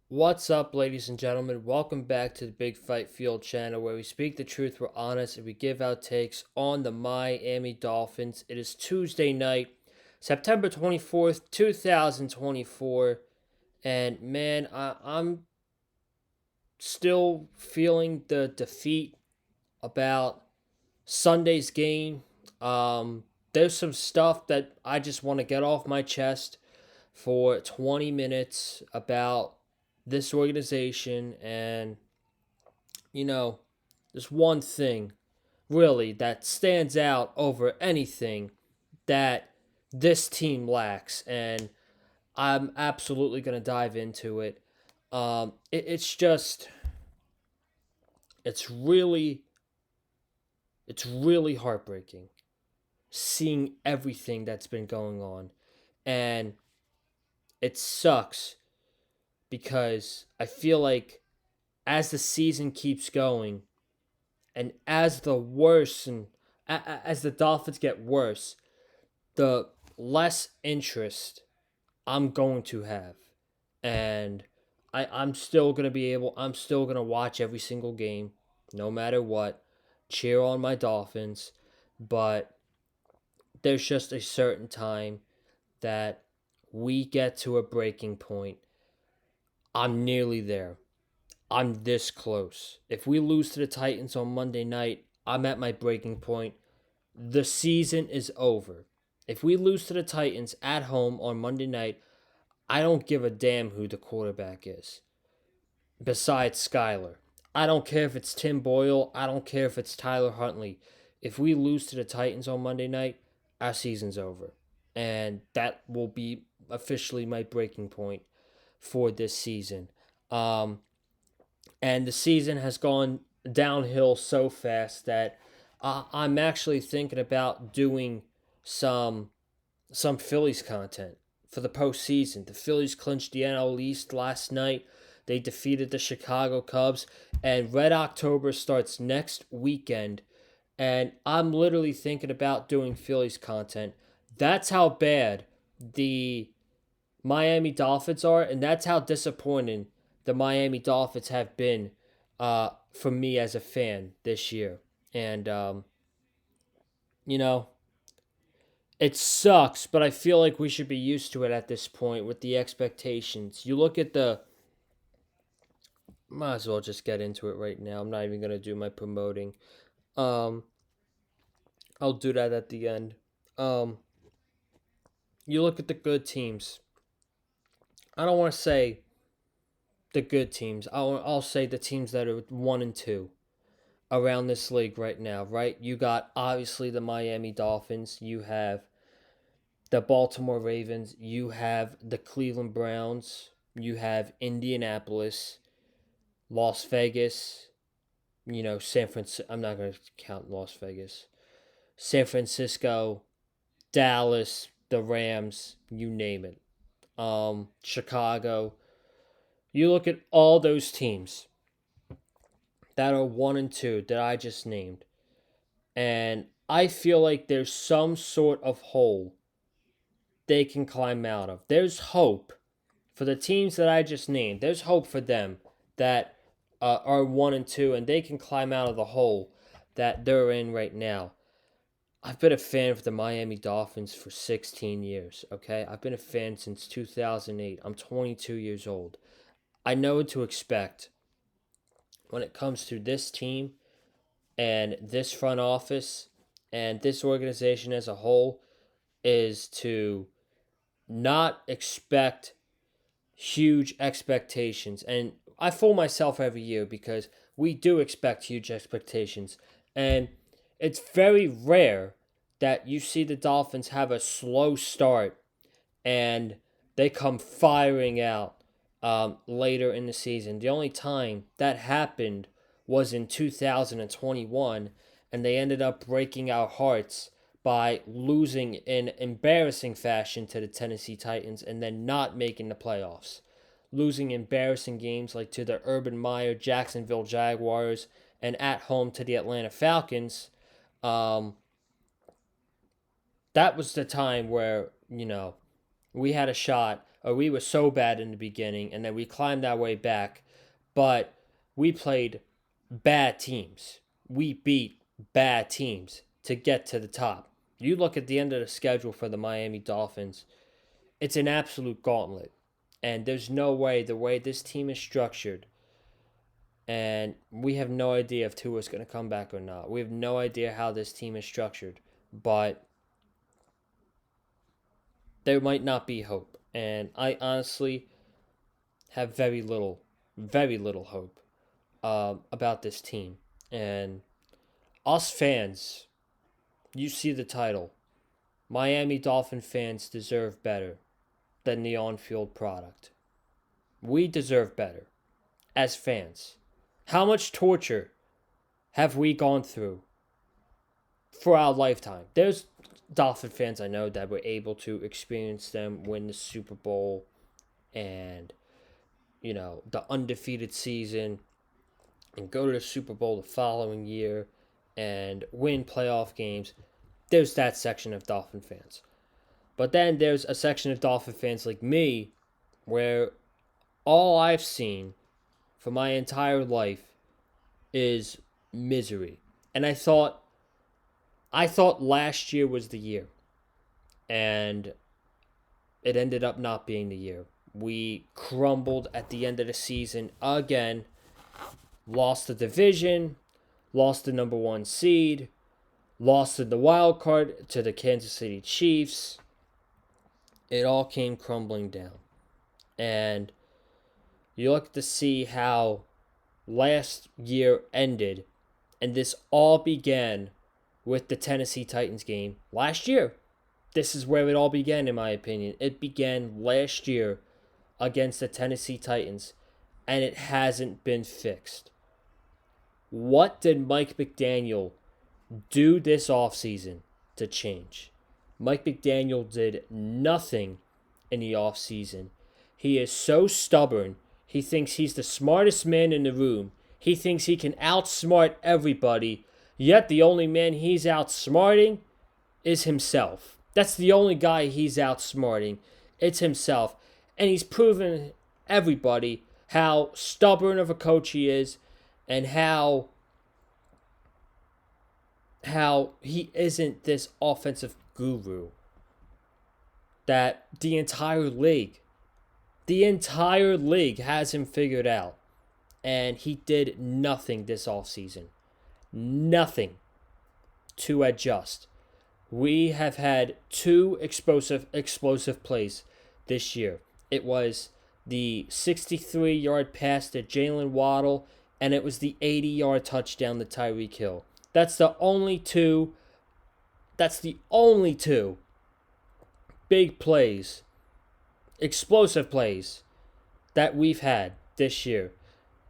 What's up, ladies and gentlemen? Welcome back to the Big Fight Field channel where we speak the truth, we're honest, and we give out takes on the Miami Dolphins. It is Tuesday night, September 24th, 2024. And man, I'm still feeling the defeat about Sunday's game. There's some stuff that I just want to get off my chest for 20 minutes about this organization. And, you know, there's one thing really that stands out over anything that this team lacks. And I'm absolutely going to dive into it. It's just, it's really, it's really heartbreaking seeing everything that's been going on. And it sucks because I feel like as the season keeps going and as the worse and as the Dolphins get worse, the less interest I'm going to have. And I'm still going to I'm still going to watch every single game, no matter what, cheer on my Dolphins. But there's just a certain time that we get to a breaking point. I'm nearly there. I'm this close. If we lose to the Titans on Monday night, I'm at my breaking point. The season is over. If we lose to the Titans at home on Monday night, I don't give a damn who the quarterback is. Besides Skyler. I don't care if it's Tim Boyle. I don't care if it's Tyler Huntley. If we lose to the Titans on Monday night, our season's over. And that will be officially my breaking point for this season. Um, and the season has gone downhill so fast that I'm actually thinking about doing some some Phillies content for the postseason. The Phillies clinched the NL East last night. They defeated the Chicago Cubs, and Red October starts next weekend. And I'm literally thinking about doing Phillies content. That's how bad the Miami Dolphins are, and that's how disappointing the Miami Dolphins have been for me as a fan this year. And, you know, it sucks, but I feel like we should be used to it at this point with the expectations. You look at the. Might as well just get into it right now. I'm not even going to do my promoting. Um, I'll do that at the end. Um, you look at the good teams. I don't want to say the good teams. I'll say the teams that are 1 and 2 around this league right now, right? You got obviously the Miami Dolphins, you have the Baltimore Ravens, you have the Cleveland Browns, you have Indianapolis, Las Vegas, San Francisco. I'm not going to count Las Vegas. San Francisco, Dallas, the Rams, you name it. Chicago. You look at all those teams that are 1 and 2 that I just named. And I feel like there's some sort of hole they can climb out of. There's hope for the teams that I just named. There's hope for them that are 1 and 2, and they can climb out of the hole that they're in right now. I've been a fan of the Miami Dolphins for 16 years, okay? I've been a fan since 2008. I'm 22 years old. I know what to expect when it comes to this team and this front office and this organization as a whole is to not expect huge expectations. And I fool myself every year because we do expect huge expectations. And it's very rare that you see the Dolphins have a slow start and they come firing out later in the season. The only time that happened was in 2021, and they ended up breaking our hearts by losing in embarrassing fashion to the Tennessee Titans and then not making the playoffs. Losing embarrassing games like to the Urban Meyer Jacksonville Jaguars and at home to the Atlanta Falcons. Um, that was the time where, we had a shot We were so bad in the beginning, and then we climbed our way back. But we played bad teams. We beat bad teams to get to the top. You look at the end of the schedule for the Miami Dolphins, it's an absolute gauntlet. And there's no way, the way this team is structured, and we have no idea if Tua's going to come back or not. We have no idea how this team is structured, but there might not be hope. And I honestly have very little hope about this team. And us fans, you see the title. Miami Dolphin fans deserve better than the on-field product. We deserve better as fans. How much torture have we gone through for our lifetime? There's Dolphin fans I know that were able to experience them win the Super Bowl and, the undefeated season and go to the Super Bowl the following year and win playoff games. There's that section of Dolphin fans. But then there's a section of Dolphin fans like me where all I've seen for my entire life is misery. And I thought last year was the year. And it ended up not being the year. We crumbled at the end of the season again. Lost the division, lost the number 1 seed, lost in the wild card to the Kansas City Chiefs. It all came crumbling down. And you look to see how last year ended, and this all began with the Tennessee Titans game last year. This is where it all began, in my opinion. It began last year against the Tennessee Titans, and it hasn't been fixed. What did Mike McDaniel do this offseason to change? Mike McDaniel did nothing in the offseason. He is so stubborn. He thinks he's the smartest man in the room. He thinks he can outsmart everybody, yet the only man he's outsmarting is himself. That's the only guy he's outsmarting. It's himself. And he's proven everybody how stubborn of a coach he is and how he isn't this offensive guru that the entire league has him figured out. And he did nothing this offseason. Nothing to adjust. We have had 2 explosive plays this year. It was the 63-yard pass to Jalen Waddle, and it was the 80-yard touchdown to Tyreek Hill. That's the only two big plays, explosive plays that we've had this year.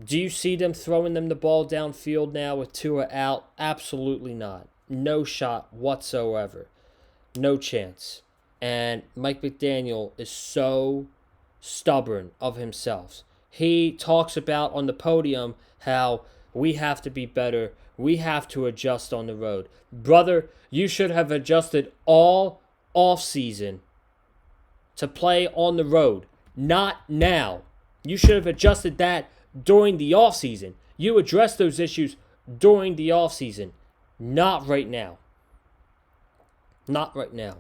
Do you see them throwing them the ball downfield now with Tua out? Absolutely not. No shot whatsoever. No chance. And Mike McDaniel is so stubborn of himself. He talks about on the podium how we have to be better. We have to adjust on the road. Brother, you should have adjusted all offseason to play on the road. Not now. You should have adjusted that during the offseason. You addressed those issues during the offseason. Not right now. Not right now.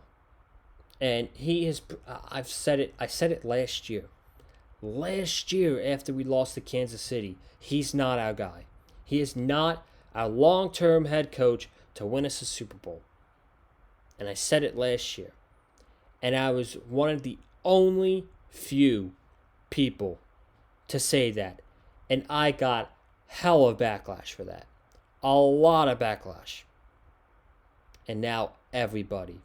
And he has, I said it last year. Last year after we lost to Kansas City, he's not our guy. He is not our long-term head coach to win us a Super Bowl. And I said it last year. And I was one of the only few people to say that. And I got hell of backlash for that. A lot of backlash. And now everybody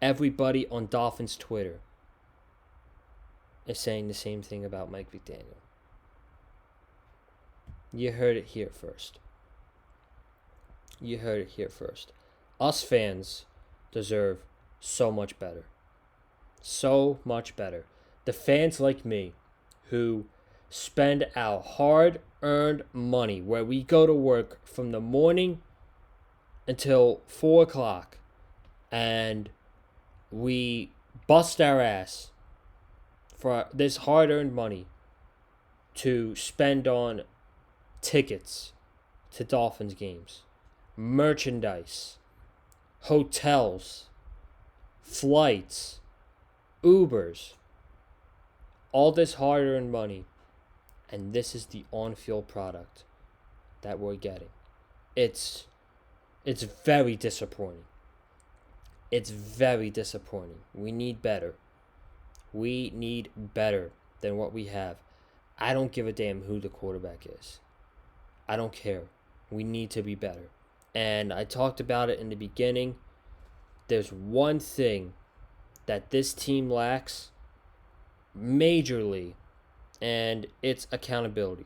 on Dolphins Twitter is saying the same thing about Mike McDaniel. You heard it here first. You heard it here first. Us fans deserve so much better. So much better. The fans like me who spend our hard-earned money where we go to work from the morning until 4 o'clock and we bust our ass for this hard-earned money to spend on tickets to Dolphins games, merchandise, hotels, flights, Ubers, all this hard-earned money, and this is the on-field product that we're getting. It's very disappointing. It's very disappointing. We need better. We need better than what we have. I don't give a damn who the quarterback is. I don't care. We need to be better. And I talked about it in the beginning. There's one thing that this team lacks majorly, and it's accountability.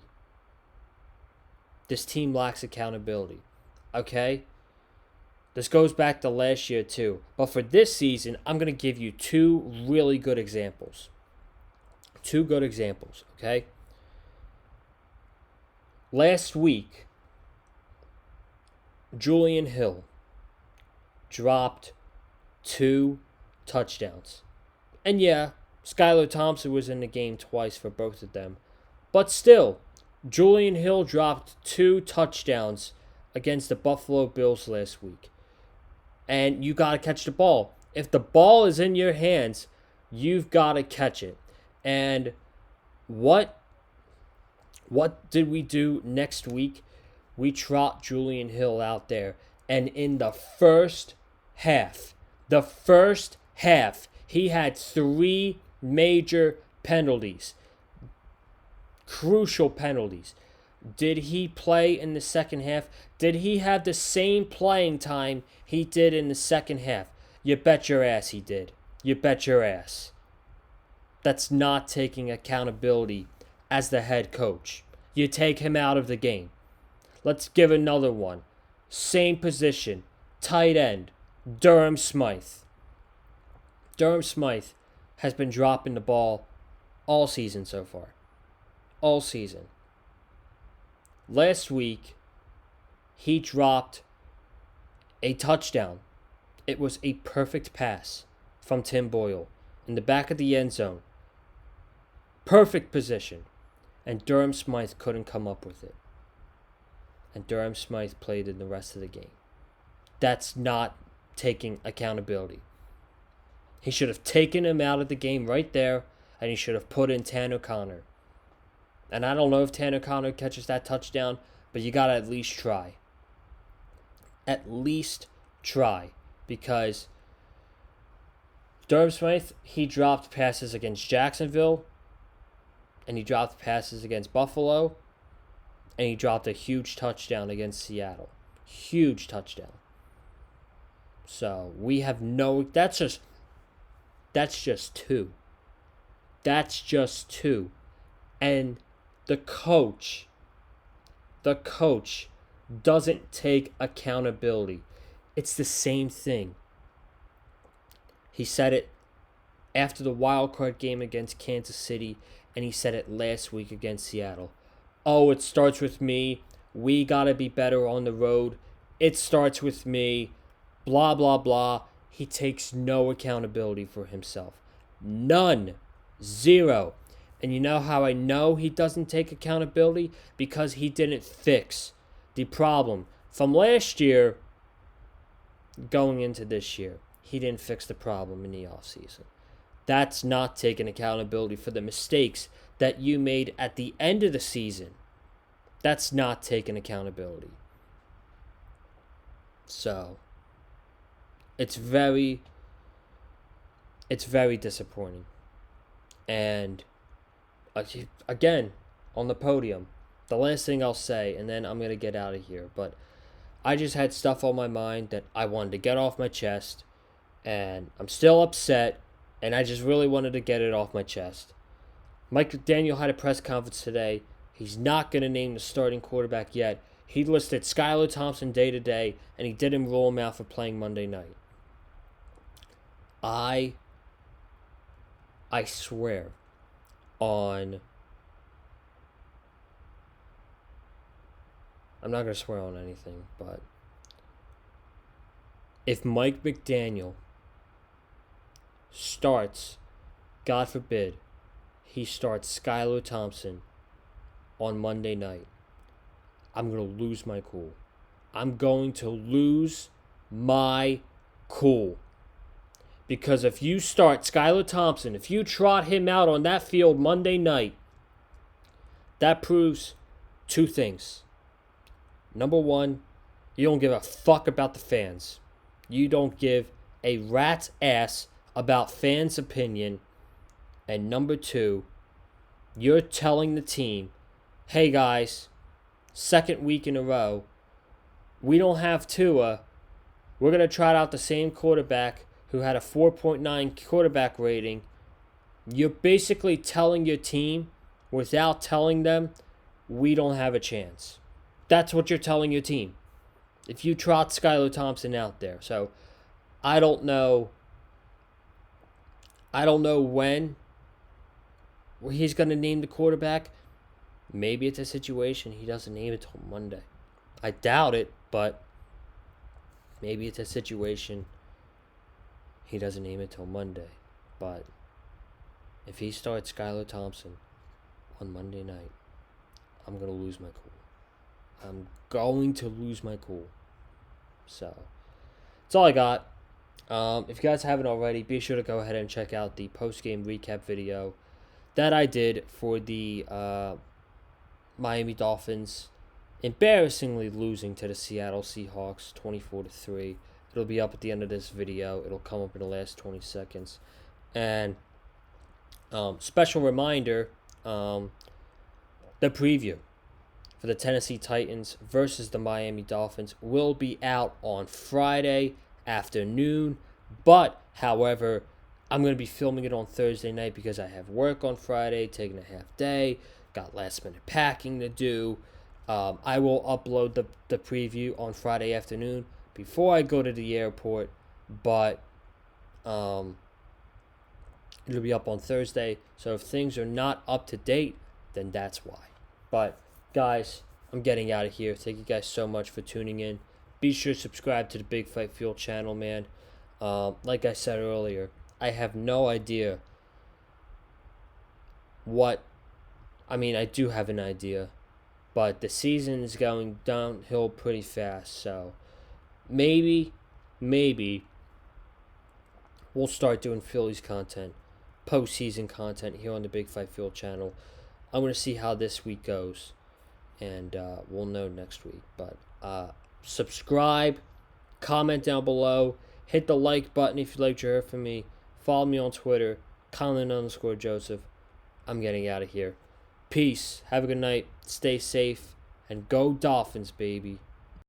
This team lacks accountability. Okay? This goes back to last year too. But for this season, I'm going to give you two really good examples. Two good examples, okay? Last week, Julian Hill dropped 2 touchdowns. And yeah, Skyler Thompson was in the game twice for both of them. But still, Julian Hill dropped 2 touchdowns against the Buffalo Bills last week. And you got to catch the ball. If the ball is in your hands, you've got to catch it. And what did we do next week? We trot Julian Hill out there. And in the first half, he had 3 major penalties. Crucial penalties. Did he play in the second half? Did he have the same playing time he did in the second half? You bet your ass he did. You bet your ass. That's not taking accountability as the head coach. You take him out of the game. Let's give another one. Same position. Tight end. Durham Smythe. Durham Smythe has been dropping the ball all season so far. All season. Last week, he dropped a touchdown. It was a perfect pass from Tim Boyle in the back of the end zone. Perfect position. And Durham Smythe couldn't come up with it. And Durham Smythe played in the rest of the game. That's not taking accountability. He should have taken him out of the game right there, and he should have put in Tanner Conner. And I don't know if Tanner Conner catches that touchdown, but you got to at least try. At least try. Because Durham Smythe, he dropped passes against Jacksonville, and he dropped passes against Buffalo, and he dropped a huge touchdown against Seattle. Huge touchdown. So we have no... That's just 2. That's just 2. And the coach doesn't take accountability. It's the same thing. He said it after the wild card game against Kansas City, and he said it last week against Seattle. Oh, it starts with me. We got to be better on the road. It starts with me. Blah, blah, blah. He takes no accountability for himself. None. 0. And you know how I know he doesn't take accountability? Because he didn't fix the problem from last year going into this year. He didn't fix the problem in the offseason. That's not taking accountability for the mistakes that you made at the end of the season. That's not taking accountability. So, it's very disappointing. And again, on the podium, the last thing I'll say, and then I'm going to get out of here, but I just had stuff on my mind that I wanted to get off my chest, and I'm still upset, and I just really wanted to get it off my chest. Mike McDaniel had a press conference today. He's not going to name the starting quarterback yet. He listed Skyler Thompson day-to-day, and he didn't rule him out for playing Monday night. I swear on... I'm not going to swear on anything, but if Mike McDaniel starts, God forbid, he starts Skyler Thompson on Monday night, I'm going to lose my cool. I'm going to lose my cool. Because if you start Skyler Thompson, if you trot him out on that field Monday night, that proves two things. Number one, you don't give a fuck about the fans. You don't give a rat's ass about fans' opinion. And number two, you're telling the team, hey guys, second week in a row, we don't have Tua. We're going to trot out the same quarterback who had a 4.9 quarterback rating. You're basically telling your team, without telling them, we don't have a chance. That's what you're telling your team if you trot Skyler Thompson out there. So I don't know when he's going to name the quarterback. Maybe it's a situation he doesn't name it till Monday. I doubt it, but maybe it's a situation he doesn't name it till Monday. But if he starts Skyler Thompson on Monday night, I'm going to lose my cool. I'm going to lose my cool. So, that's all I got. If you guys haven't already, be sure to go ahead and check out the post-game recap video that I did for the Miami Dolphins embarrassingly losing to the Seattle Seahawks 24-3. It'll be up at the end of this video. It'll come up in the last 20 seconds. And special reminder, the preview for the Tennessee Titans versus the Miami Dolphins will be out on Friday afternoon. But, however, I'm going to be filming it on Thursday night because I have work on Friday, taking a half day, got last minute packing to do. I will upload the preview on Friday afternoon before I go to the airport, but it'll be up on Thursday. So if things are not up to date, then that's why. But, guys, I'm getting out of here. Thank you guys so much for tuning in. Be sure to subscribe to the Big Fight Fuel channel, man. Like I said earlier, I have no idea I do have an idea, but the season is going downhill pretty fast, so maybe we'll start doing Phillies content, postseason content here on the Big Fight Fuel channel. I'm going to see how this week goes, and we'll know next week. But subscribe, comment down below, hit the like button if you'd like to hear from me. Follow me on Twitter, Colin_Joseph. I'm getting out of here. Peace. Have a good night. Stay safe. And go Dolphins, baby.